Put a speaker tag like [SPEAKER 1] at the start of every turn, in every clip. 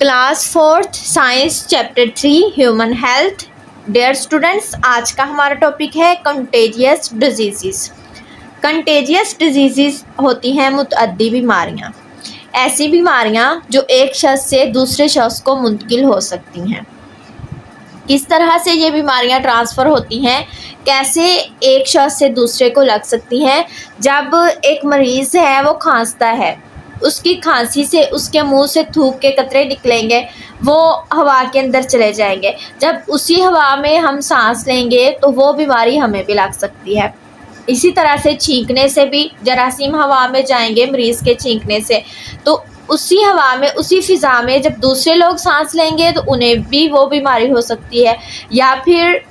[SPEAKER 1] Class 4th science chapter 3 human health. Dear students, आज का हमारा टॉपिक है कंटेजियस डिजीज़। कंटेजियस डिजीज़ होती हैं मुतअद्दी बीमारियां, ऐसी बीमारियां जो एक शख्स से दूसरे शख्स को मुंतकिल हो सकती हैं। किस तरह से ये बीमारियां ट्रांसफ़र होती हैं, कैसे एक शख्स से दूसरे को लग सकती हैं। जब एक मरीज़ है वो खांसता है, उसकी खांसी से उसके मुंह से थूक के कतरे निकलेंगे, वो हवा के अंदर चले जाएंगे। जब उसी हवा में हम सांस लेंगे तो वो बीमारी हमें भी लग सकती है। इसी तरह से छींकने से भी जरासीम हवा में जाएंगे मरीज़ के छींकने से, तो उसी हवा में उसी फ़िज़ा में जब दूसरे लोग सांस लेंगे तो उन्हें भी वो बीमारी हो सकती है। या फिर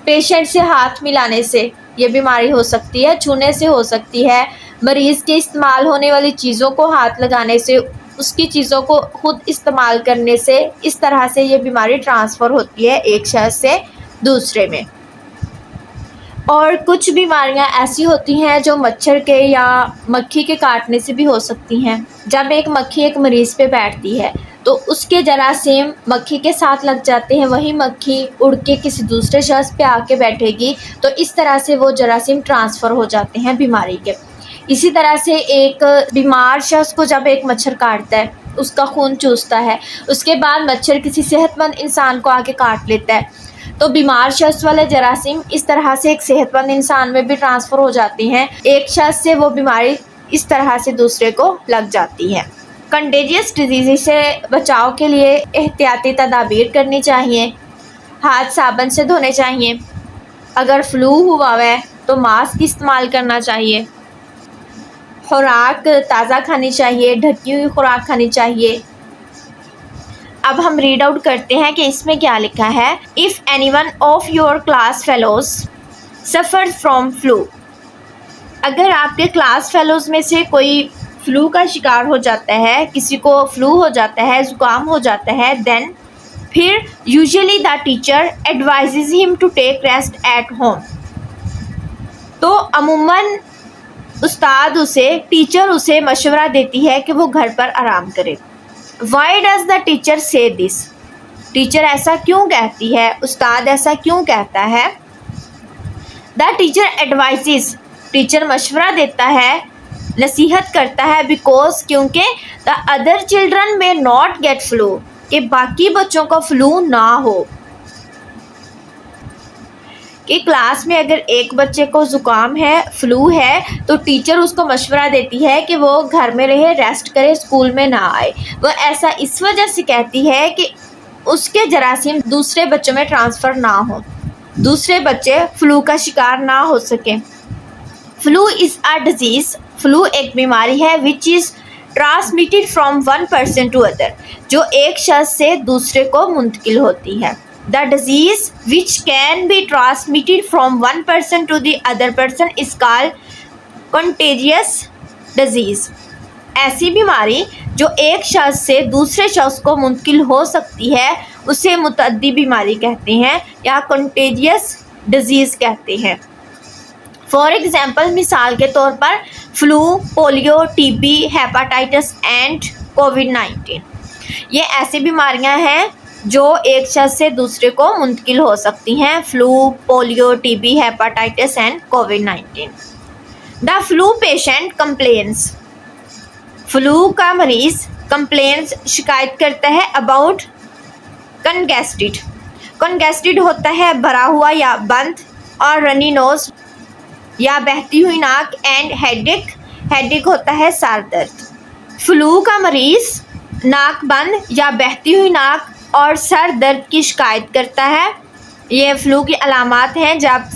[SPEAKER 1] पेशेंट से हाथ मिलाने से ये बीमारी हो सकती है, छूने से हो सकती है, मरीज़ के इस्तेमाल होने वाली चीज़ों को हाथ लगाने से, उसकी चीज़ों को खुद इस्तेमाल करने से, इस तरह से ये बीमारी ट्रांसफ़र होती है एक शख्स से दूसरे में। और कुछ बीमारियां ऐसी होती हैं जो मच्छर के या मक्खी के काटने से भी हो सकती हैं। जब एक मक्खी एक मरीज़ पे बैठती है तो उसके जरासीम मक्खी के साथ लग जाते हैं, वही मक्खी उड़ के किसी दूसरे शख्स पे आके बैठेगी, तो इस तरह से वो जरासीम ट्रांसफ़र हो जाते हैं बीमारी के। इसी तरह से एक बीमार शख्स को जब एक मच्छर काटता है, उसका खून चूसता है, उसके बाद मच्छर किसी सेहतमंद इंसान को आके काट लेता है, तो बीमार शख्स वाले जरासीम इस तरह से एक सेहतमंद इंसान में भी ट्रांसफ़र हो जाती हैं। एक शख्स से वो बीमारी इस तरह से दूसरे को लग जाती है। कंटेजियस डिजीज़ से बचाव के लिए एहतियाती तदाबीर करनी चाहिए। हाथ साबुन से धोने चाहिए। अगर फ्लू हुआ है तो मास्क इस्तेमाल करना चाहिए। खुराक ताज़ा खानी चाहिए, ढकी हुई खुराक खानी चाहिए। अब हम रीड आउट करते हैं कि इसमें क्या लिखा है। If anyone of your class fellows suffer from flu, अगर आपके क्लास फेलोज में से कोई फ्लू का शिकार हो जाता है, किसी को फ्लू हो जाता है, ज़ुकाम हो जाता है, देन फिर usually the teacher advises him to take rest at home, तो अमूमन टीचर उसे मशवरा देती है कि वो घर पर आराम करे। Why does the teacher say this? Teacher ऐसा क्यों कहती है, उस्ताद ऐसा क्यों कहता है। The teacher advises, टीचर मशवरा देता है, नसीहत करता है, because क्योंकि the other children may not get flu, कि बाकी बच्चों को फ्लू ना हो। कि क्लास में अगर एक बच्चे को ज़ुकाम है, फ्लू है, तो टीचर उसको मशवरा देती है कि वो घर में रहे, रेस्ट करे, स्कूल में ना आए। वो ऐसा इस वजह से कहती है कि उसके जरासीम दूसरे बच्चों में ट्रांसफ़र ना हो, दूसरे बच्चे फ्लू का शिकार ना हो सकें। Flu is a disease, flu एक बीमारी है which is transmitted from one person to other, जो एक शख्स से दूसरे को मुंतकिल होती है। The disease which can be transmitted from one person to the other person is called contagious disease. ऐसी बीमारी जो एक शख्स से दूसरे शख्स को मुंतकिल हो सकती है उसे मुतअद्दी बीमारी कहते हैं या contagious disease कहते हैं। फॉर एग्ज़ाम्पल, मिसाल के तौर पर flu, polio, TB, hepatitis and कोविड-19, ये ऐसी बीमारियां हैं जो एक शख्स से दूसरे को मुंतकिल हो सकती हैं। Flu, polio, TB, hepatitis and कोविड-19। The flu patient complains, flu का मरीज़ कंप्लेन्स शिकायत करता है अबाउट कंगेस्टेड, कंगेस्टेड होता है भरा हुआ या बंद, और रनी नोज या बहती हुई नाक, एंड हेडेक, हेडेक होता है सर दर्द। फ्लू का मरीज़ नाक बंद या बहती हुई नाक और सर दर्द की शिकायत करता है। ये फ़्लू की अलामात हैं। जब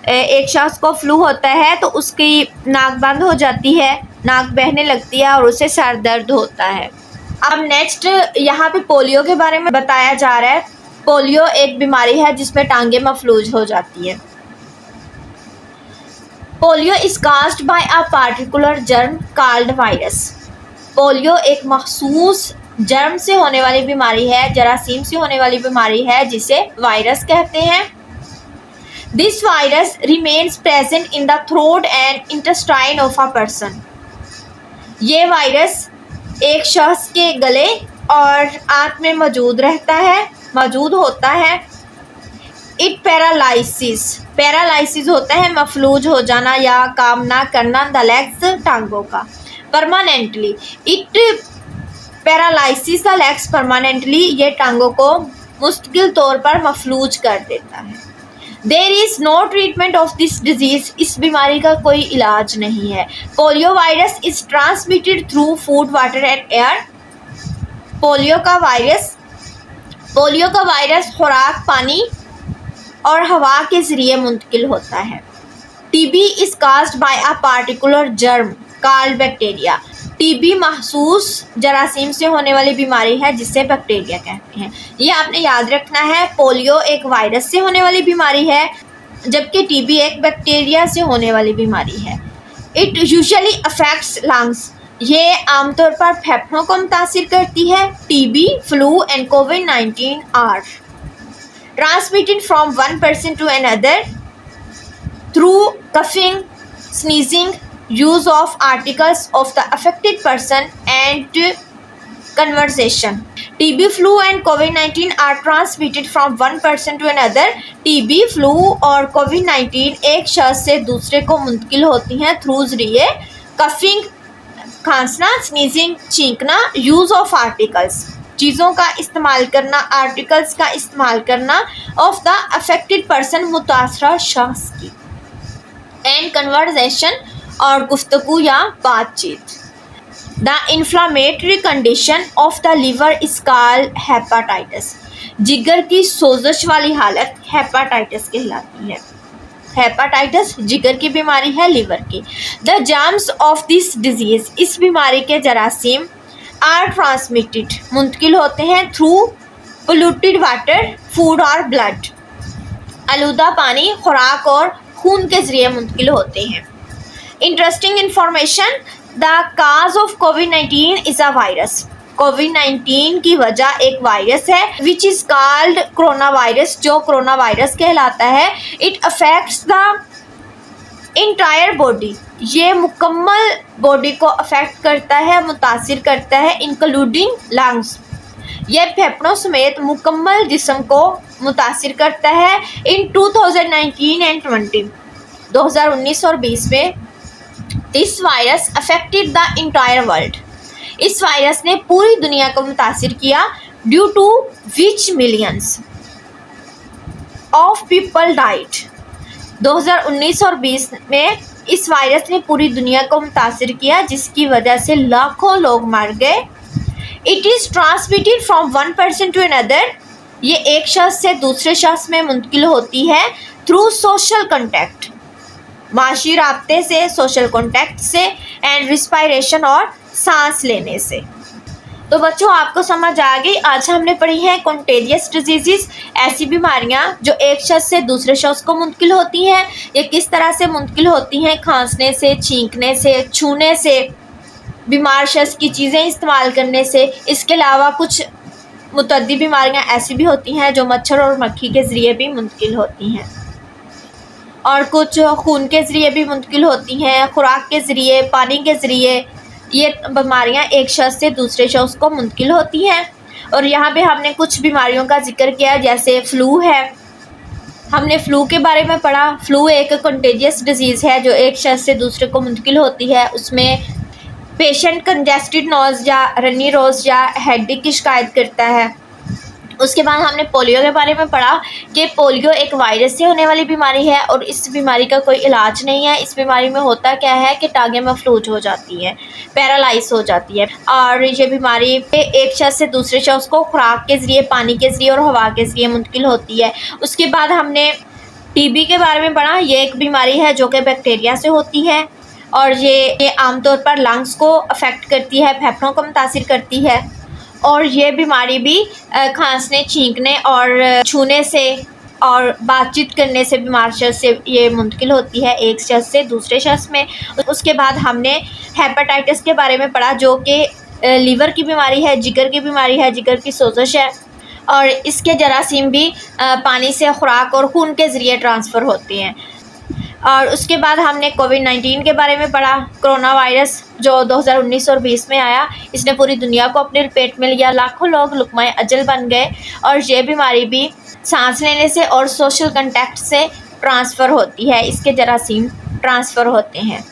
[SPEAKER 1] एक शख्स को फ़्लू होता है तो उसकी नाक बंद हो जाती है, नाक बहने लगती है और उसे सर दर्द होता है। अब नेक्स्ट यहाँ पे पोलियो के बारे में बताया जा रहा है। पोलियो एक बीमारी है जिसमें टांगें मफलूज हो जाती हैं। Polio is caused bye a particular germ called virus, polio एक मखसूस जर्म से होने वाली बीमारी है, जरासीम से होने वाली बीमारी है जिसे वायरस कहते हैं। This virus remains present in the throat and intestine of a person, ये वायरस एक शख्स के गले और आंत में मौजूद होता है। इट पैरालाइसिस होता है मफलूज हो जाना या काम ना करना द लेग्स टांगों का। Permanently it paralysis the legs permanently ये टांगों को मुस्तकिल तौर पर मफलूज कर देता है। There is no treatment of this disease इस बीमारी का कोई इलाज नहीं है। Polio virus is transmitted through food water and air. Polio का वायरस खुराक पानी और हवा के जरिए मुंतकिल होता है। TB is caused by a particular germ called bacteria. TB महसूस जरासीम से होने वाली बीमारी है जिसे बैक्टीरिया कहते हैं। ये आपने याद रखना है। पोलियो एक वायरस से होने वाली बीमारी है जबकि टीबी एक बैक्टीरिया से होने वाली बीमारी है। इट यूजुअली अफेक्ट्स लंग्स ये आमतौर पर फेफड़ों को मुतासिर करती है। टीबी फ्लू एंड कोविड-19 are transmitted from one person to another through coughing, sneezing, use of articles of the affected person and conversation. TB, flu and COVID-19 are transmitted from one person to another. TB, flu और COVID-19 एक शख्स से दूसरे को मुंतकिल होती हैं through जरिए कफिंग खांसना, स्नीजिंग छींकना, यूज़ ऑफ आर्टिकल्स चीज़ों का इस्तेमाल करना, आर्टिकल्स का इस्तेमाल करना ऑफ द अफेक्टेड पर्सन मुतासरा शख्स की, एंड कन्वर्सेशन और गुफ्तगू या बातचीत। The inflammatory condition of the liver is called hepatitis. जिगर की सोजश वाली हालत हेपाटाइटिस कहलाती है। हेपाटाइटिस जिगर की बीमारी है लिवर की। The germs of this disease इस बीमारी के जरासीम आर ट्रांसमिटेड मुंतकिल होते हैं थ्रू पोल्यूटेड वाटर फूड और ब्लड। आलूदा पानी खुराक और खून के जरिए मुंतकिल होते हैं। Interesting information the cause of कोविड-19 इज़ अ वायरस। कोविड-19 की वजह एक वायरस है which is called corona virus जो कोरोना वायरस कहलाता है। It affects the entire body ये मुकम्मल बॉडी को अफेक्ट करता है, मुतासिर करता है, इंक्लूडिंग लंग्स। यह फेफड़ों समेत मुकम्मल जिस्म को मुतासिर करता है। इन 2019 एंड 2019 और 20 में this virus affected the entire world. इस वायरस ने पूरी दुनिया को मुतासिर किया due to which millions of people died. 2019 और 20 में इस वायरस ने पूरी दुनिया को मुतासिर किया जिसकी वजह से लाखों लोग मर गए। It is transmitted from one person to another ये एक शख्स से दूसरे शख्स में मुंतकिल होती है थ्रू सोशल कॉन्टैक्ट माशी राब्ते से, सोशल कॉन्टैक्ट से एंड रिस्पायरेशन और सांस लेने से। तो बच्चों आपको समझ आ गई। आज हमने पढ़ी हैं कंटेजियस डिजीज़ ऐसी बीमारियां जो एक शख्स से दूसरे शख्स को मुंतकिल होती हैं। ये किस तरह से मुंतकिल होती हैं? खांसने से, छींकने से, छूने से, बीमार शख्स की चीज़ें इस्तेमाल करने से। इसके अलावा कुछ मुतअद्दी बीमारियां ऐसी भी होती हैं जो मच्छर और मक्खी के ज़रिए भी मुंतकिल होती हैं और कुछ खून के ज़रिए भी मुंतकिल होती हैं, खुराक के ज़रिए, पानी के ज़रिए। ये बीमारियां एक शख्स से दूसरे शख्स को मुंतकिल होती हैं। और यहाँ पे हमने कुछ बीमारियों का जिक्र किया जैसे फ़्लू है। हमने फ़्लू के बारे में पढ़ा। फ़्लू एक कंटेजियस डिजीज़ है जो एक शख्स से दूसरे को मुंतकिल होती है। उसमें पेशेंट कंजेस्टेड नोज़ या रनी रोज़ या हेडेक की शिकायत करता है। उसके बाद हमने पोलियो के बारे में पढ़ा कि पोलियो एक वायरस से होने वाली बीमारी है और इस बीमारी का कोई इलाज नहीं है। इस बीमारी में होता क्या है कि टांगें मफलूज हो जाती हैं, पैरालाइज हो जाती है और ये बीमारी एक शख्स से दूसरे शख्स को खुराक के ज़रिए, पानी के ज़रिए और हवा के ज़रिए मुंतकिल होती है। उसके बाद हमने टीबी के बारे में पढ़ा। ये एक बीमारी है जो कि बैक्टीरिया से होती है और ये आमतौर पर लंग्स को अफेक्ट करती है, फेफड़ों को मुतासिर करती है। और ये बीमारी भी खांसने, छींकने और छूने से और बातचीत करने से बीमार शख्स से ये मुंतकिल होती है एक शख्स से दूसरे शख्स में। उसके बाद हमने हेपेटाइटिस के बारे में पढ़ा जो कि लीवर की बीमारी है, जिगर की बीमारी है, जिगर की सोजश है और इसके जरासीम भी पानी से खुराक और खून के ज़रिए ट्रांसफ़र होते हैं। और उसके बाद हमने कोविड-19 के बारे में पढ़ा। कोरोना वायरस जो 2019 और 20 में आया, इसने पूरी दुनिया को अपनी लपेट में लिया। लाखों लोग लुक़माए अजल बन गए और ये बीमारी भी सांस लेने से और सोशल कॉन्टैक्ट से ट्रांसफ़र होती है। इसके जरासीम ट्रांसफ़र होते हैं।